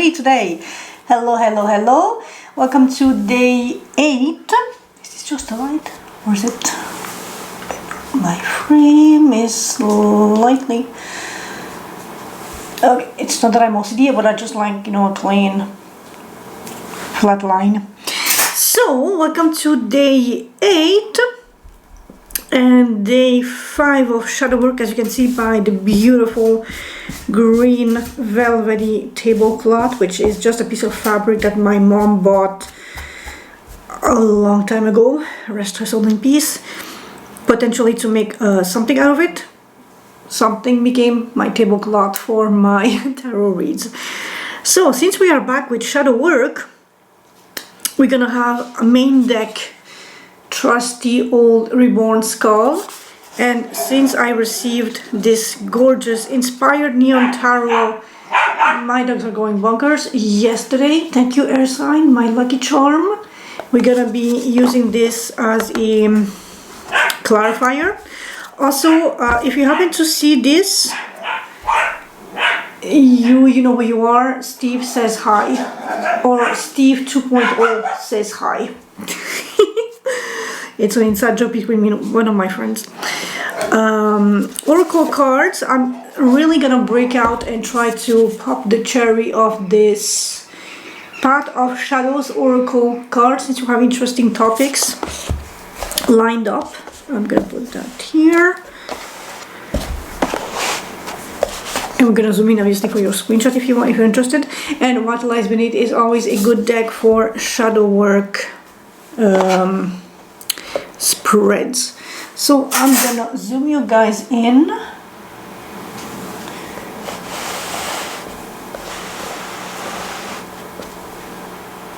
free today. Hello, hello, hello. Welcome to day 8. Is this just the right? Or is it? My frame is slightly... Okay, it's not that I'm OCD, but I just like, a clean flat line. So, welcome to day 8 and day 5 of shadow work, as you can see by the beautiful green velvety tablecloth, which is just a piece of fabric that my mom bought a long time ago. Rest her soul in peace. Potentially to make something out of it. Something became my tablecloth for my tarot reads. So since we are back with shadow work, we're gonna have a main deck trusty old Reborn skull. And since I received this gorgeous inspired neon tarot, my dogs are going bonkers yesterday. Thank you, air sign, my lucky charm. We're gonna be using this as a clarifier. Also, if you happen to see this, you know who you are. Steve says hi, or Steve 2.0 says hi. It's an inside joke between me and one of my friends. Oracle cards. I'm really gonna break out and try to pop the cherry of this Path of Shadows Oracle cards, since you have interesting topics lined up. I'm gonna put that here. And we're gonna zoom in obviously for your screenshot if you're interested. And what lies beneath is always a good deck for shadow work spreads. So I'm gonna zoom you guys in.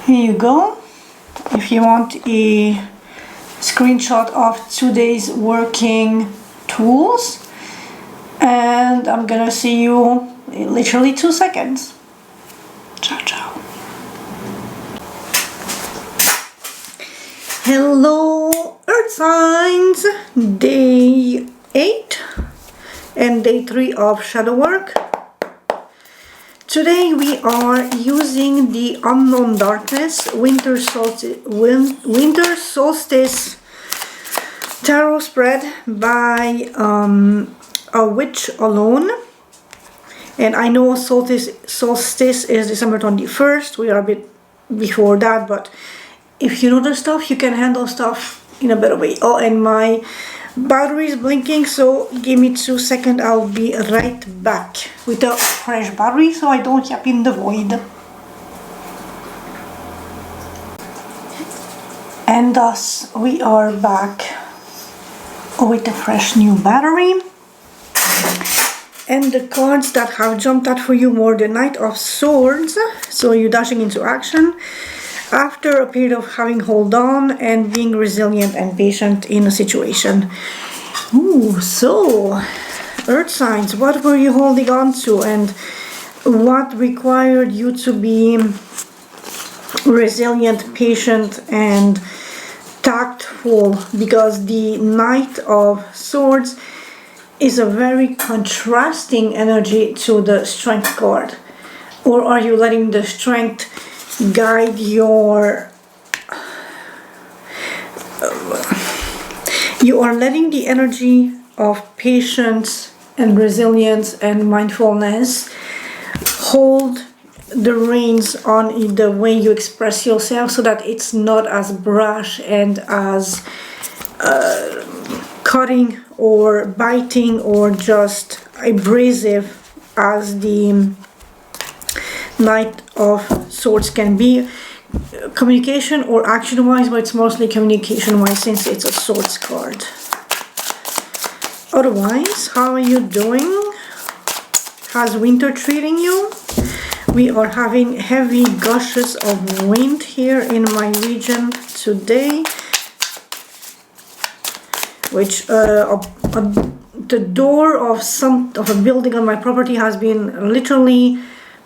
Here you go. If you want a screenshot of today's working tools, and I'm gonna see you in literally 2 seconds. Ciao, ciao. Hello, Earth signs, day 8 and day 3 of shadow work. Today we are using the Unknown Darkness Winter Solstice Tarot spread by A Witch Alone. And I know solstice is December 21st. We are a bit before that, but if you know the stuff, you can handle stuff in a better way. Oh, and my battery is blinking, so give me 2 seconds. I'll be right back with a fresh battery so I don't yap in the void. And thus we are back with a fresh new battery. And the cards that have jumped out for you were the Knight of Swords, so you're dashing into action after a period of having hold on and being resilient and patient in a situation. Ooh, so Earth signs, what were you holding on to and what required you to be resilient, patient and tactful? Because the Knight of Swords is a very contrasting energy to the Strength card. Or are you letting the Strength guide your... you are letting the energy of patience and resilience and mindfulness hold the reins on the way you express yourself, so that it's not as brash and as cutting or biting or just abrasive as the Knight of Swords can be, communication or action wise, but it's mostly communication wise since it's a swords card. Otherwise, how are you doing? How's winter treating you? We are having heavy gushes of wind here in my region today, which the door of a building on my property has been literally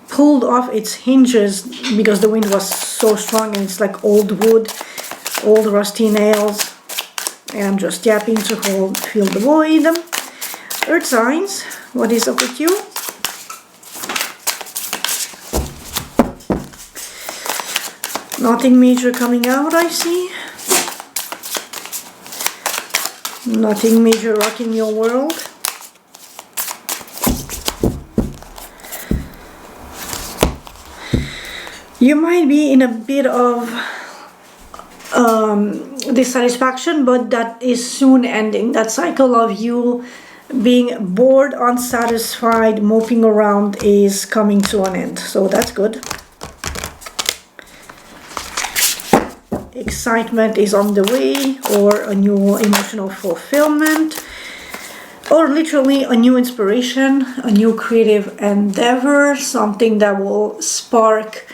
pulled off its hinges because the wind was so strong, and it's like old wood, old rusty nails, and I'm just yapping to fill the void. Earth signs, what is up with you? Nothing major coming out, I see. Nothing major rocking your world. You might be in a bit of dissatisfaction, but that is soon ending. That cycle of you being bored, unsatisfied, moping around is coming to an end. So that's good. Excitement is on the way, or a new emotional fulfillment, or literally a new inspiration, a new creative endeavor, something that will spark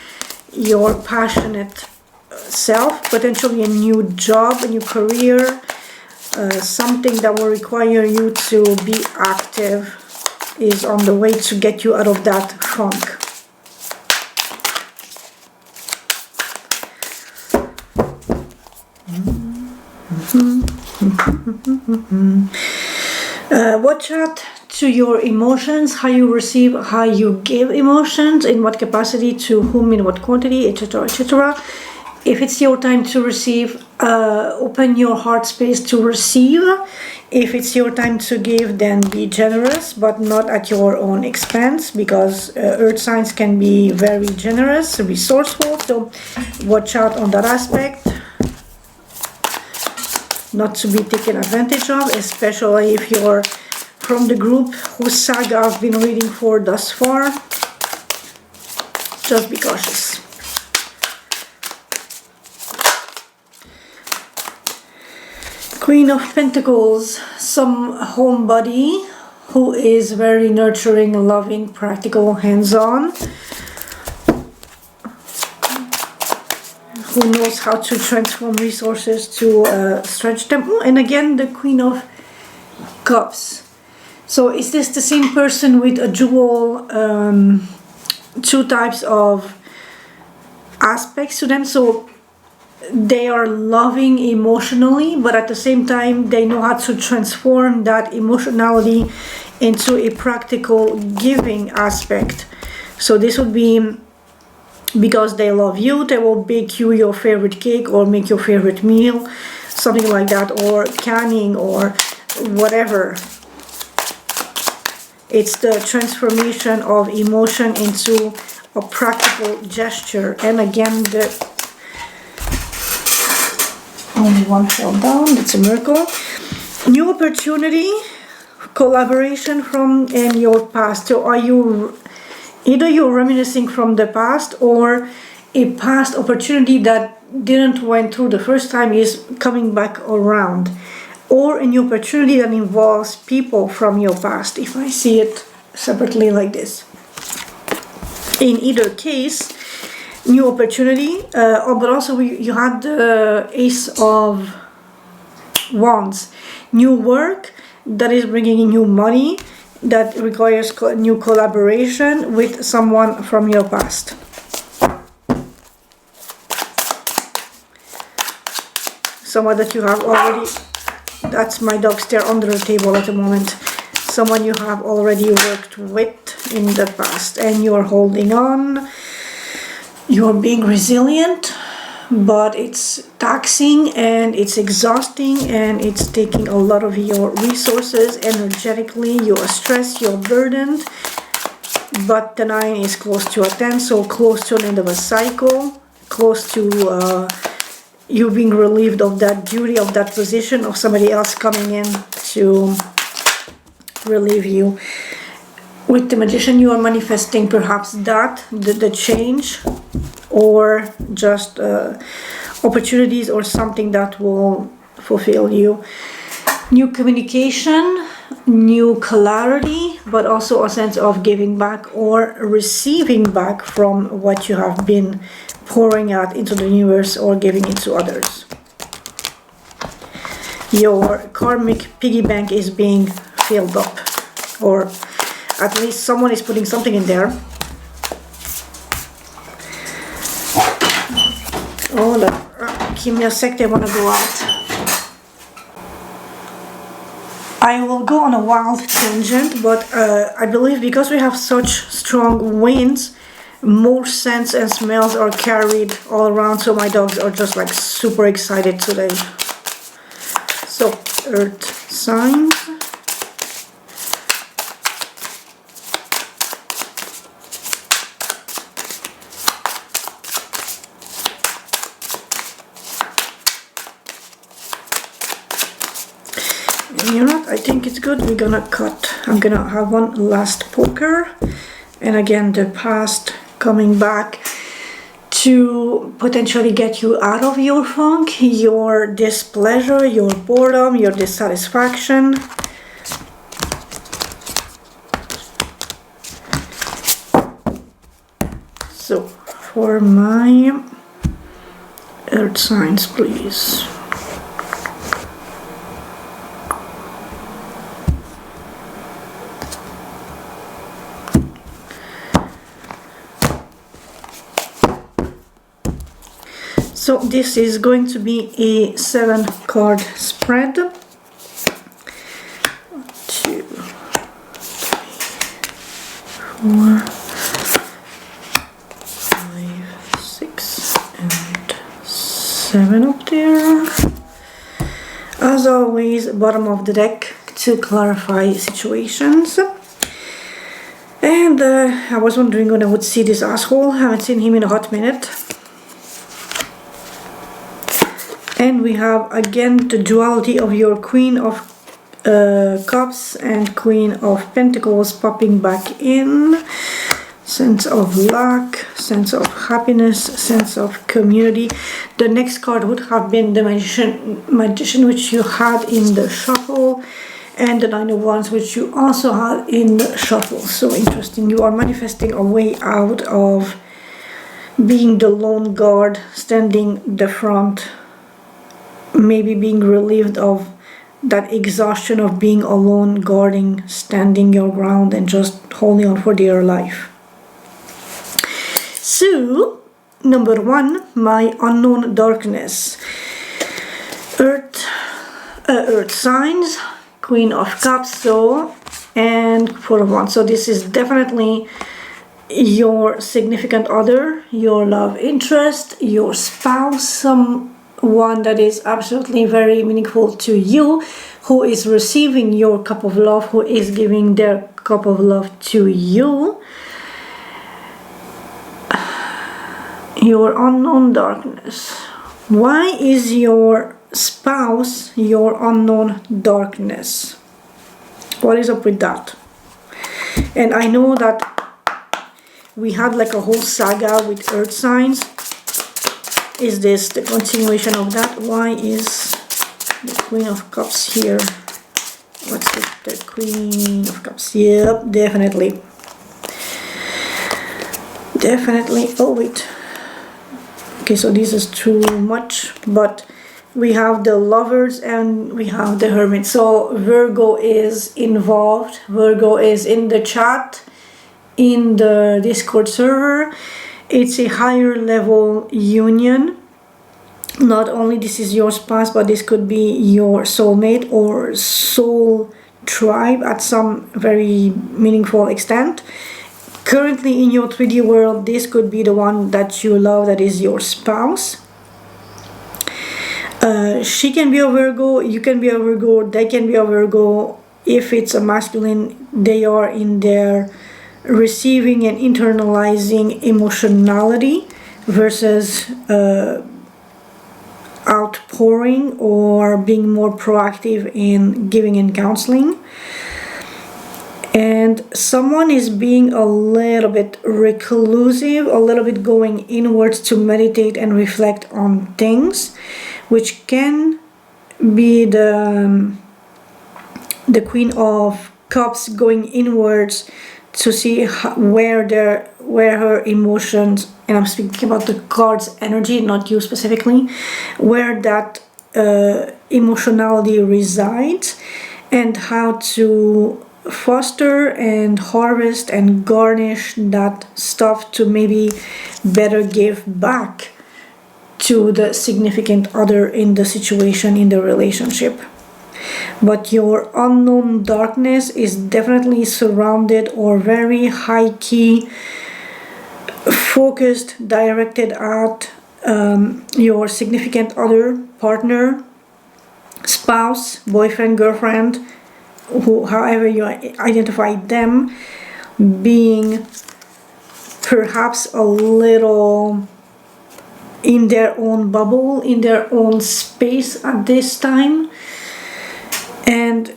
your passionate self, potentially a new job, a new career, something that will require you to be active is on the way to get you out of that funk. Watch out to your emotions, how you receive, how you give emotions, in what capacity, to whom, in what quantity, etc., etc. If it's your time to receive, open your heart space to receive. If it's your time to give, then be generous, but not at your own expense, because earth signs can be very generous, resourceful, so watch out on that aspect. Not to be taken advantage of, especially if you're from the group whose saga I've been reading for thus far. Just be cautious. Queen of Pentacles, some homebody who is very nurturing, loving, practical, hands-on, who knows how to transform resources to stretch them. Oh, and again, the Queen of Cups. So is this the same person with a dual, two types of aspects to them? So they are loving emotionally, but at the same time, they know how to transform that emotionality into a practical giving aspect. So this would be, because they love you, they will bake you your favorite cake or make your favorite meal, something like that, or canning or whatever. It's the transformation of emotion into a practical gesture. And again, the only one fell down, it's a miracle. New opportunity, collaboration from in your past. So are you, either you're reminiscing from the past, or a past opportunity that didn't went through the first time is coming back around, or a new opportunity that involves people from your past, if I see it separately like this. In either case, new opportunity, but also you had the Ace of Wands, new work that is bringing in new money, that requires new collaboration with someone from your past. Someone that you have already, that's my dog stare under the table at the moment. Someone you have already worked with in the past, and you're holding on. You're being resilient, but it's taxing and it's exhausting and it's taking a lot of your resources energetically. You're stressed, you're burdened, but the 9 is close to a 10, so close to an end of a cycle, close to you being relieved of that duty, of that position, of somebody else coming in to relieve you. With the Magician, you are manifesting perhaps that, the change, or just opportunities or something that will fulfill you. New communication, new clarity, but also a sense of giving back or receiving back from what you have been pouring out into the universe or giving it to others. Your karmic piggy bank is being filled up, or at least someone is putting something in there. Oh, look, give me a sec, I want to go out. I will go on a wild tangent, but I believe because we have such strong winds, more scents and smells are carried all around, so my dogs are just like super excited today. So earth signs. And you know what, I think it's good. We're gonna cut. I'm gonna have one last poker, and again the past coming back to potentially get you out of your funk, your displeasure, your boredom, your dissatisfaction. So for my earth signs, please. So this is going to be a 7-card spread. 1, 2, 3, 4, 5, 6, and 7 up there. As always, bottom of the deck to clarify situations. And I was wondering when I would see this asshole. Haven't seen him in a hot minute. And we have again the duality of your Queen of Cups and Queen of Pentacles popping back in. Sense of lack, sense of happiness, sense of community. The next card would have been the Magician, which you had in the shuffle, and the 9 of Wands, which you also had in the shuffle. So interesting. You are manifesting a way out of being the lone guard, standing the front, maybe being relieved of that exhaustion of being alone, guarding, standing your ground, and just holding on for dear life. So, number 1, my unknown darkness. Earth signs, Queen of Cups, so, and 4 of Wands. So this is definitely your significant other, your love interest, your spouse, someone that is absolutely very meaningful to you, who is receiving your cup of love, who is giving their cup of love to you. Your unknown darkness. Why is your spouse your unknown darkness? What is up with that? And I know that we had like a whole saga with earth signs. Is this the continuation of that? Why is the Queen of Cups here? What's with the Queen of Cups? Yep, definitely. Definitely. Oh, wait. Okay, so this is too much, but we have the Lovers and we have the Hermit. So Virgo is involved. Virgo is in the chat, in the Discord server. It's a higher level union. Not only this is your spouse, but this could be your soulmate or soul tribe at some very meaningful extent. Currently in your 3D world, this could be the one that you love, that is your spouse. She can be a Virgo, you can be a Virgo, they can be a Virgo. If it's a masculine, they are in their receiving and internalizing emotionality versus outpouring or being more proactive in giving and counseling. And someone is being a little bit reclusive, a little bit going inwards to meditate and reflect on things, which can be the Queen of Cups going inwards to see where her emotions, and I'm speaking about the card's energy, not you specifically, where that emotionality resides, and how to foster and harvest and garnish that stuff to maybe better give back to the significant other in the situation, in the relationship. But your unknown darkness is definitely surrounded or very high key focused, directed at your significant other, partner, spouse, boyfriend, girlfriend, however you identify them, being perhaps a little in their own bubble, in their own space at this time, and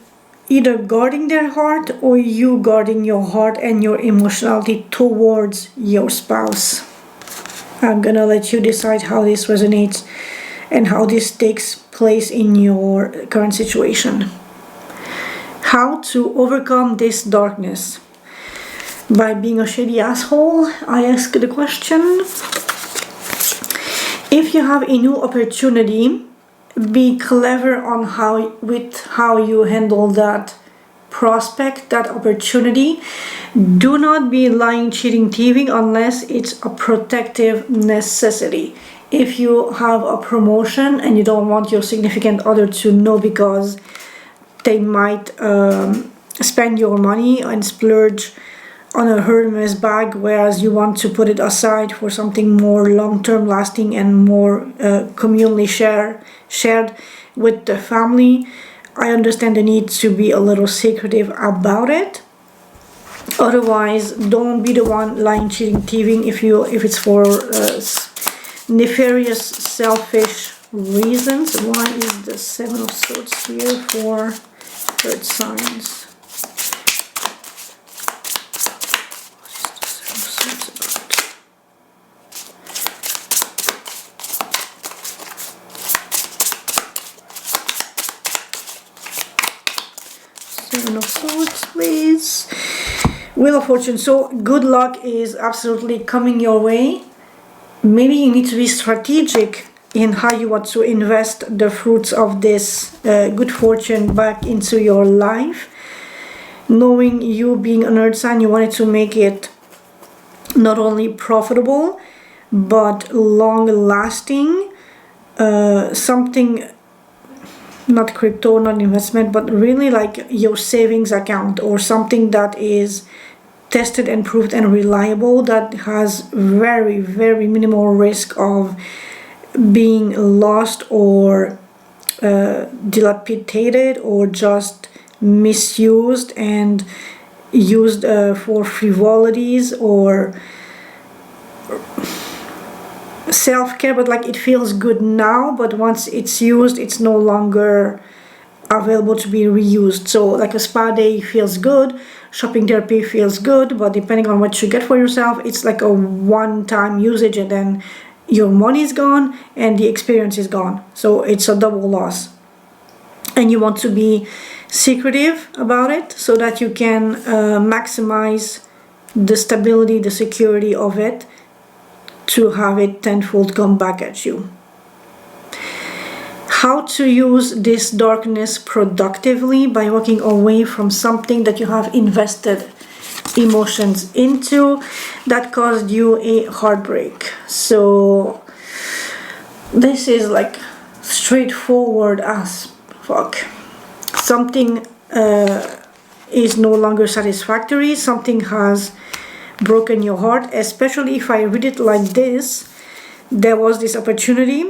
either guarding their heart or you guarding your heart and your emotionality towards your spouse. I'm gonna let you decide how this resonates and how this takes place in your current situation. How to overcome this darkness? By being a shady asshole, I ask the question. If you have a new opportunity, be clever on how you handle that prospect, that opportunity. Do not be lying, cheating, thieving unless it's a protective necessity. If you have a promotion and you don't want your significant other to know because they might spend your money and splurge on a Hermes bag, whereas you want to put it aside for something more long-term lasting and more communally shared with the family, I understand the need to be a little secretive about it. Otherwise, don't be the one lying, cheating, thieving if it's for nefarious, selfish reasons. Why is the Seven of Swords here for earth signs? Seven of Swords, please. Wheel of Fortune. So good luck is absolutely coming your way. Maybe you need to be strategic in how you want to invest the fruits of this good fortune back into your life. Knowing you being an earth sign, you wanted to make it not only profitable but long lasting. Something, not crypto, not investment, but really like your savings account or something that is tested and proved and reliable, that has very, very minimal risk of being lost or dilapidated or just misused and used for frivolities or self-care, but like it feels good now, but once it's used, it's no longer available to be reused. So like a spa day feels good, shopping therapy feels good, but depending on what you get for yourself, it's like a one-time usage and then your money is gone and the experience is gone. So it's a double loss. And you want to be secretive about it so that you can maximize the stability, the security of it, to have it tenfold come back at you. How to use this darkness productively? By walking away from something that you have invested emotions into that caused you a heartbreak. So this is like straightforward as fuck. Something is no longer satisfactory. Something has broken your heart, especially if I read it like this. There was this opportunity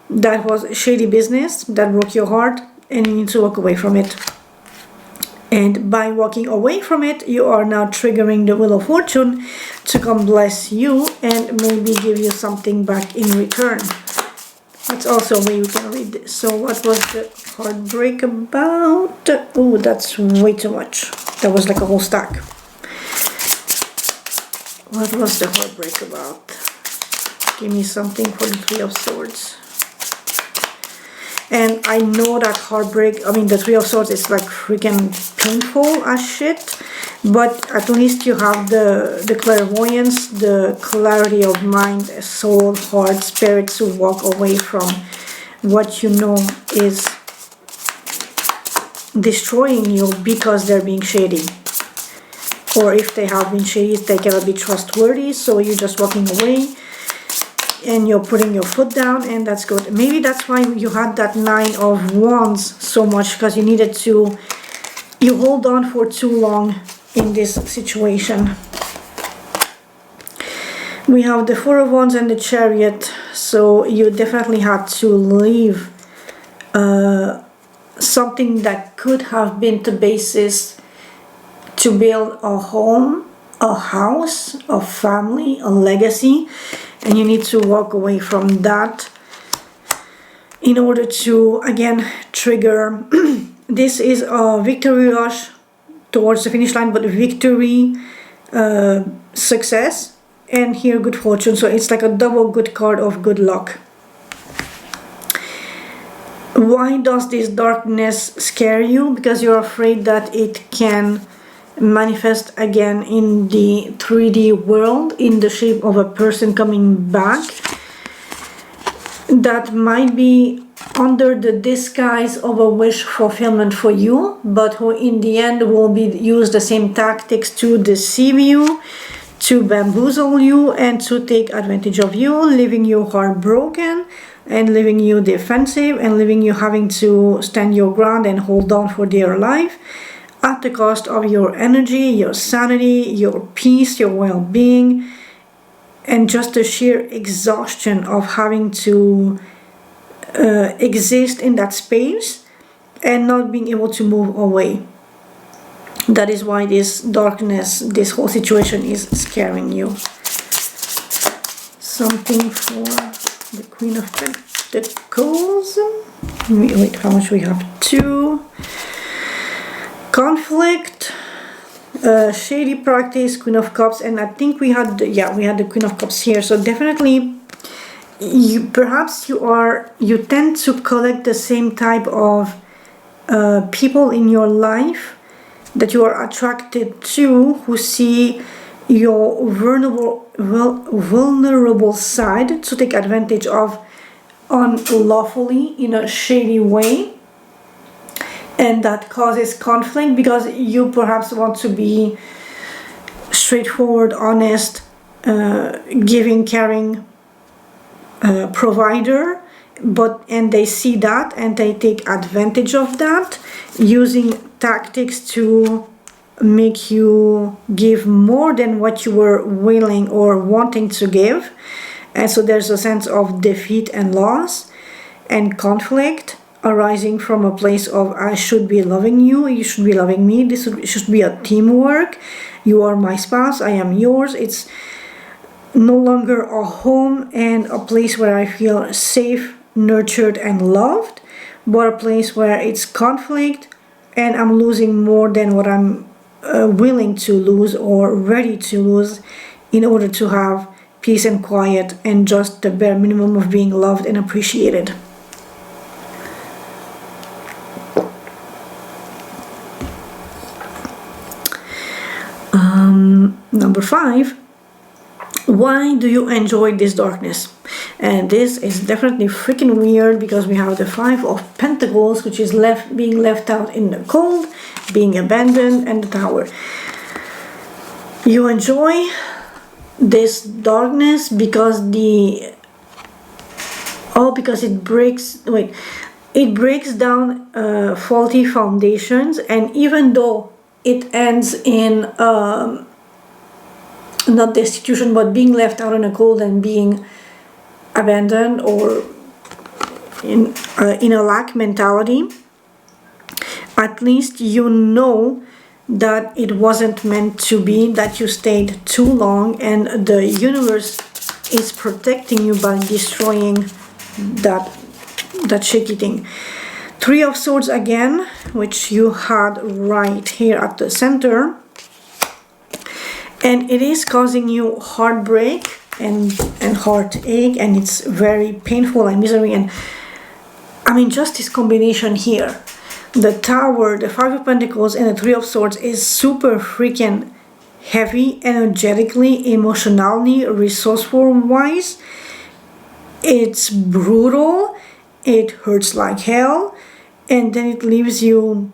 that was shady business that broke your heart and you need to walk away from it. And by walking away from it, you are now triggering the Wheel of Fortune to come bless you and maybe give you something back in return. That's also a way you can read this. So what was the heartbreak about? Oh, that's way too much. That was like a whole stack. What was the heartbreak about? Give me something for the Three of Swords. And I know that heartbreak, I mean the Three of Swords is like freaking painful as shit. But at least you have the clairvoyance, the clarity of mind, soul, heart, spirit to walk away from what you know is destroying you because they're being shady. Or if they have been shady, they cannot be trustworthy, so you're just walking away and you're putting your foot down, and that's good. Maybe that's why you had that Nine of Wands so much, because you needed to, you hold on for too long in this situation. We have the Four of Wands and the Chariot, so you definitely had to leave something that could have been the basis to build a home, a house, a family, a legacy, and you need to walk away from that in order to, again, trigger. This is a victory rush towards the finish line, but victory, success, and here good fortune. So it's like a double good card of good luck. Why does this darkness scare you? Because you're afraid that it can manifest again in the 3D world in the shape of a person coming back that might be under the disguise of a wish fulfillment for you, but who in the end will use the same tactics to deceive you, to bamboozle you, and to take advantage of you, leaving you heartbroken and leaving you defensive and leaving you having to stand your ground and hold on for dear life at the cost of your energy, your sanity, your peace, your well-being, and just the sheer exhaustion of having to exist in that space and not being able to move away. That is why this darkness, this whole situation is scaring you. Something for the Queen of Pentacles. Wait, how much we have? 2. Conflict, shady practice, Queen of Cups, and I think we had the Queen of Cups here. So definitely, you tend to collect the same type of people in your life that you are attracted to, who see your vulnerable side to take advantage of unlawfully in a shady way, and that causes conflict because you perhaps want to be straightforward, honest, giving, caring, provider, and they see that and they take advantage of that, using tactics to make you give more than what you were willing or wanting to give. And so there's a sense of defeat and loss and conflict arising from a place of I should be loving you, you should be loving me, this should be a teamwork, you are my spouse, I am yours. It's no longer a home and a place where I feel safe, nurtured and loved, but a place where it's conflict and I'm losing more than what I'm willing to lose or ready to lose in order to have peace and quiet and just the bare minimum of being loved and appreciated. Number 5, why do you enjoy this darkness? And this is definitely freaking weird because we have the 5 of Pentacles, which is being left out in the cold, being abandoned, and the Tower. You enjoy this darkness because it breaks down faulty foundations, and even though it ends in not destitution but being left out in the cold and being abandoned or in a lack mentality, at least you know that it wasn't meant to be, that you stayed too long, and the universe is protecting you by destroying that shaky thing. 3 of Swords again, which you had right here at the center, and it is causing you heartbreak and heartache, and it's very painful and misery. And I mean, just this combination here, the Tower, the 5 of Pentacles, and the 3 of Swords is super freaking heavy energetically, emotionally, resourceful wise. It's brutal, it hurts like hell, and then it leaves you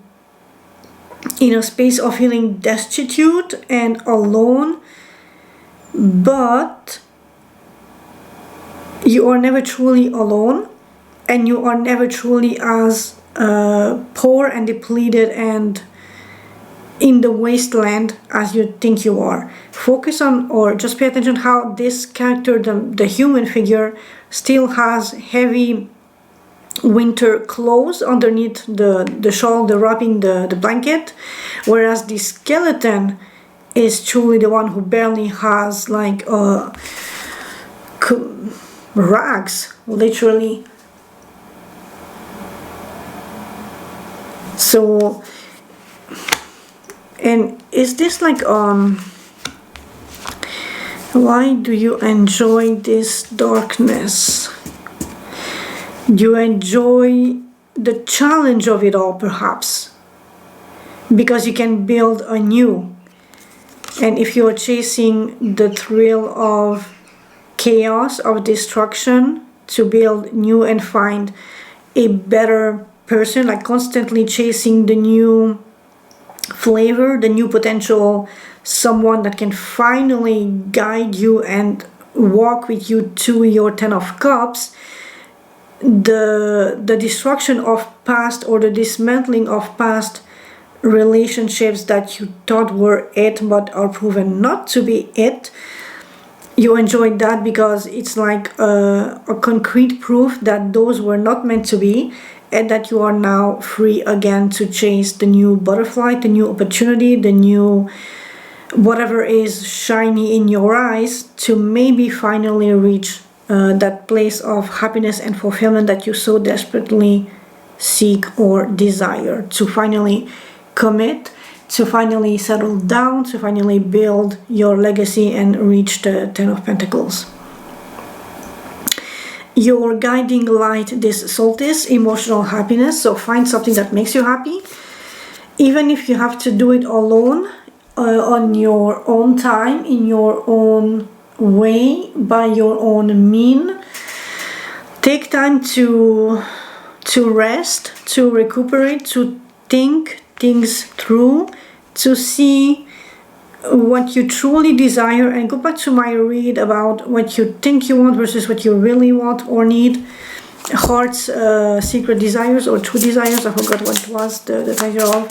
in a space of feeling destitute and alone, but you are never truly alone, and you are never truly as poor and depleted and in the wasteland as you think you are. Focus on, or just pay attention how this character, the human figure, still has heavy winter clothes underneath the shawl, the wrapping, the blanket, whereas the skeleton is truly the one who barely has like rags, literally. So, and is this like why do you enjoy this darkness? Do you enjoy the challenge of it all, perhaps? Because you can build anew. And if you're chasing the thrill of chaos, of destruction, to build new and find a better person, like constantly chasing the new flavor, the new potential, someone that can finally guide you and walk with you to your 10 of Cups, the destruction of past, or the dismantling of past relationships that you thought were it but are proven not to be it, you enjoyed that because it's like a concrete proof that those were not meant to be, and that you are now free again to chase the new butterfly, the new opportunity, the new whatever is shiny in your eyes, to maybe finally reach that place of happiness and fulfillment that you so desperately seek or desire, to finally commit, to finally settle down, to finally build your legacy and reach the 10 of Pentacles. Your guiding light this solstice, emotional happiness. So find something that makes you happy, even if you have to do it alone, on your own time, in your own way, by your own mean. Take time to rest, to recuperate, to think things through, to see what you truly desire, and go back to my read about what you think you want versus what you really want or need. Heart's secret desires, or true desires, I forgot what it was, the title of.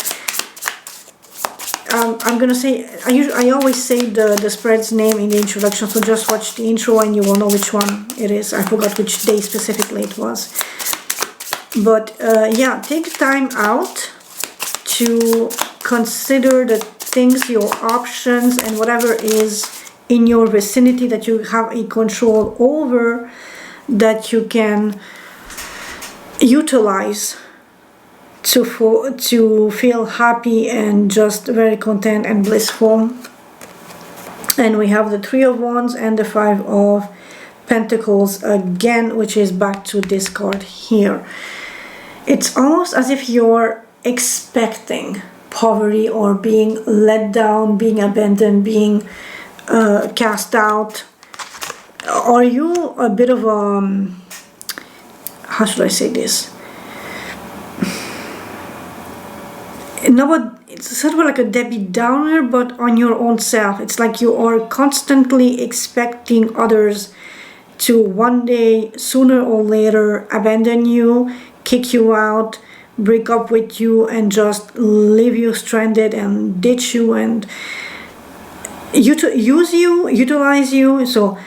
I'm gonna say, I always say the spread's name in the introduction, so just watch the intro and you will know which one it is. I forgot which day specifically it was. But yeah, take time out to consider the things, your options, and whatever is in your vicinity that you have a control over, that you can utilize to feel happy and just very content and blissful. And we have the 3 of Wands and the 5 of Pentacles again, which is back to this card here. It's almost as if you're expecting poverty, or being let down, being abandoned, being cast out. Are you a bit of a, how should I say this? No, but it's sort of like a Debbie Downer, but on your own self. It's like you are constantly expecting others to one day, sooner or later, abandon you, kick you out, break up with you, and just leave you stranded and ditch you and use you, utilize you. So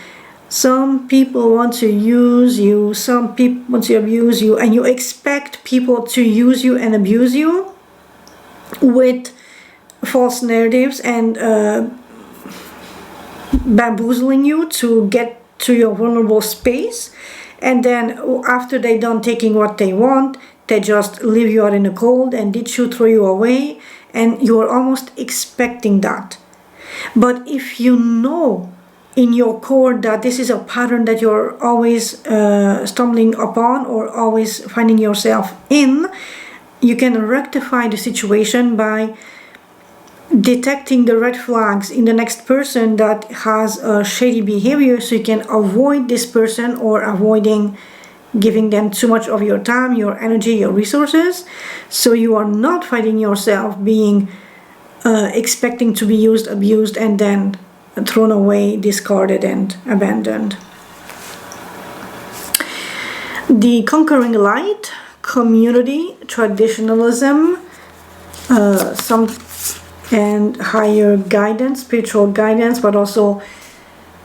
some people want to use you, some people want to abuse you, and you expect people to use you and abuse you with false narratives and bamboozling you to get to your vulnerable space. And then after they're done taking what they want, they just leave you out in the cold and ditch you, throw you away, and you're almost expecting that. But if you know in your core that this is a pattern that you're always stumbling upon, or always finding yourself in, you can rectify the situation by detecting the red flags in the next person that has a shady behavior, so you can avoid this person, or avoiding giving them too much of your time, your energy, your resources, so you are not finding yourself being expecting to be used, abused, and then thrown away, discarded, and abandoned. The conquering light, community, traditionalism, some and higher guidance, spiritual guidance, but also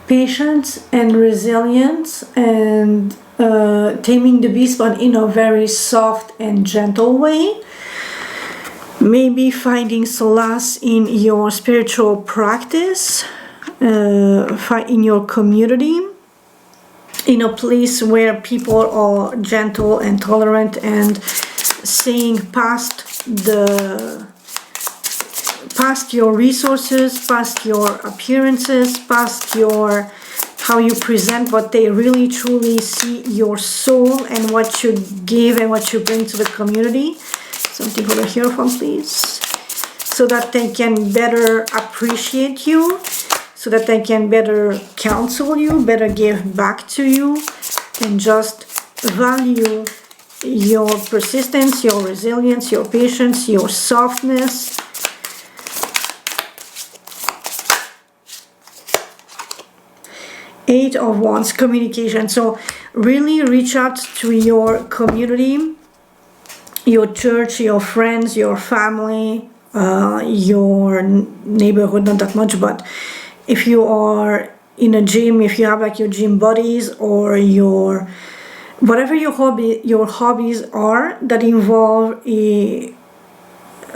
patience and resilience, and taming the beast, but in a very soft and gentle way. Maybe finding solace in your spiritual practice, in your community, in a place where people are gentle and tolerant and seeing past your resources, past your appearances, past your how you present, but they really truly see your soul and what you give and what you bring to the community. Something over here from, please, so that they can better appreciate you, so that they can better counsel you, better give back to you, and just value your persistence, your resilience, your patience, your softness. Eight of Wands, communication. So really reach out to your community, your church, your friends, your family, your neighborhood, not that much, but if you are in a gym, if you have like your gym buddies, or your whatever your hobbies are that involve a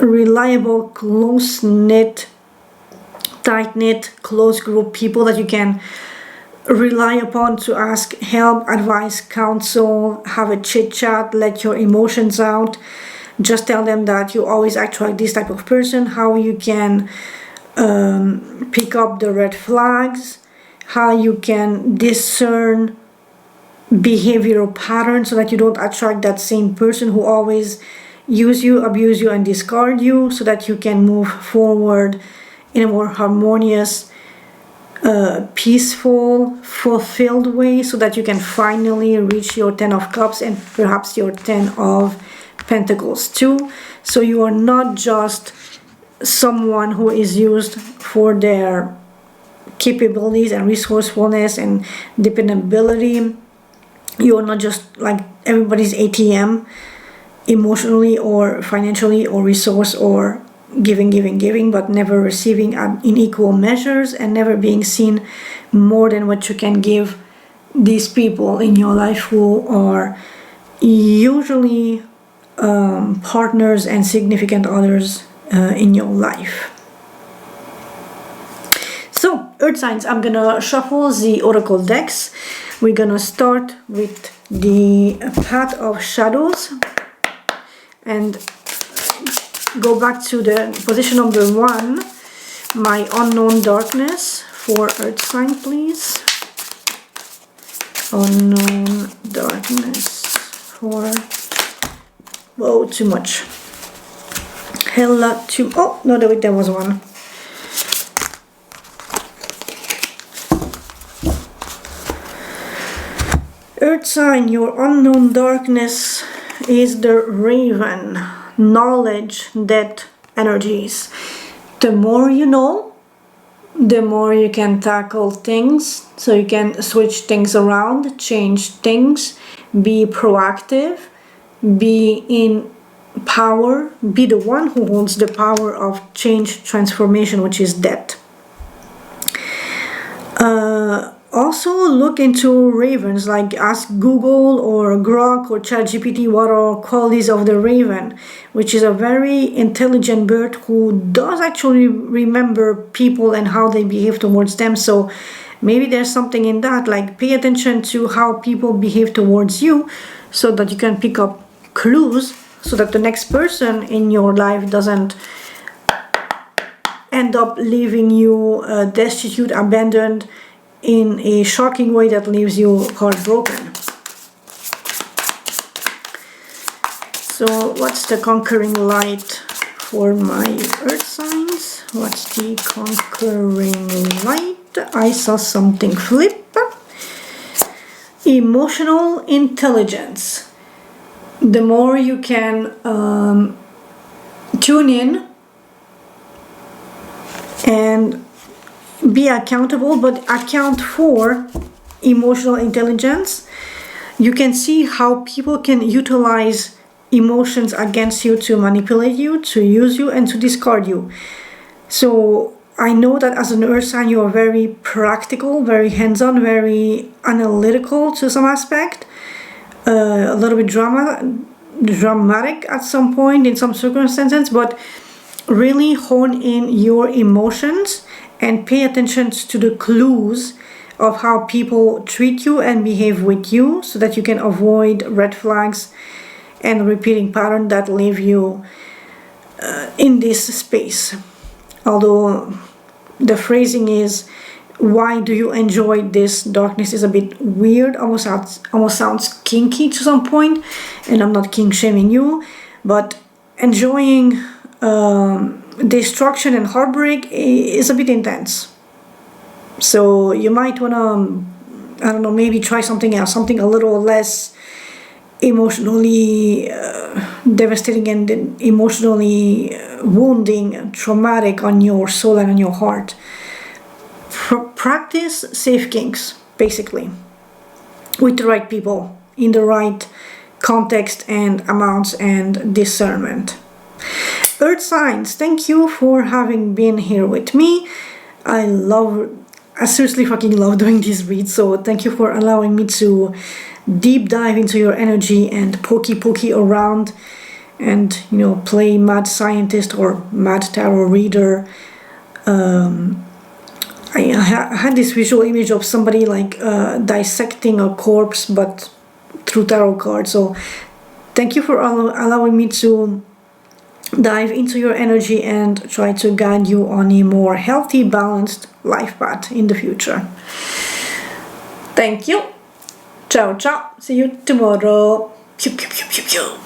reliable, close-knit, tight-knit, close group people that you can rely upon to ask help, advice, counsel, have a chit chat, let your emotions out. Just tell them that you always act like this type of person, how you can pick up the red flags, how you can discern behavioral patterns so that you don't attract that same person who always use you, abuse you, and discard you, so that you can move forward in a more harmonious, peaceful, fulfilled way, so that you can finally reach your 10 of Cups and perhaps your 10 of Pentacles too. So you are not just someone who is used for their capabilities and resourcefulness and dependability. You are not just like everybody's ATM, emotionally or financially or resource or giving, but never receiving in equal measures, and never being seen more than what you can give these people in your life who are usually partners and significant others in your life. So, Earth signs, I'm gonna shuffle the oracle decks. We're gonna start with the Path of Shadows and go back to the position number 1, my unknown darkness, for Earth sign, please. Unknown darkness for, whoa, too much. Hella too, oh, no, wait, there was one. Earth sign, your unknown darkness is the Raven, knowledge, death energies. The more you know, the more you can tackle things, so you can switch things around, change things, be proactive, be in power, be the one who holds the power of change, transformation, which is death. Also look into ravens, like ask Google or Grok or ChatGPT what are qualities of the raven, which is a very intelligent bird who does actually remember people and how they behave towards them. So maybe there's something in that, like pay attention to how people behave towards you, so that you can pick up clues, so that the next person in your life doesn't end up leaving you destitute, abandoned, in a shocking way that leaves you heartbroken. So what's the conquering light for my Earth signs? What's the conquering light? I saw something flip. Emotional intelligence. The more you can tune in and be accountable, but account for emotional intelligence, you can see how people can utilize emotions against you to manipulate you, to use you, and to discard you. So I know that as an earth sign, you are very practical, very hands-on, very analytical to some aspect, a little bit dramatic at some point in some circumstances, but really hone in your emotions and pay attention to the clues of how people treat you and behave with you, so that you can avoid red flags and repeating patterns that leave you in this space. Although the phrasing is, why do you enjoy this darkness, is a bit weird, almost sounds kinky to some point, and I'm not kink shaming you, but enjoying destruction and heartbreak is a bit intense. So you might wanna, I don't know, maybe try something else, something a little less emotionally devastating and emotionally wounding, traumatic on your soul and on your heart. Practice safe kinks, basically, with the right people, in the right context and amounts and discernment. Earth signs, thank you for having been here with me. I seriously fucking love doing these reads, so thank you for allowing me to deep dive into your energy and pokey around and, you know, play mad scientist or mad tarot reader. I had this visual image of somebody like dissecting a corpse, but through tarot cards. So thank you for allowing me to dive into your energy and try to guide you on a more healthy, balanced life path in the future. Thank you. Ciao, ciao. See you tomorrow. Pew, pew, pew, pew, pew.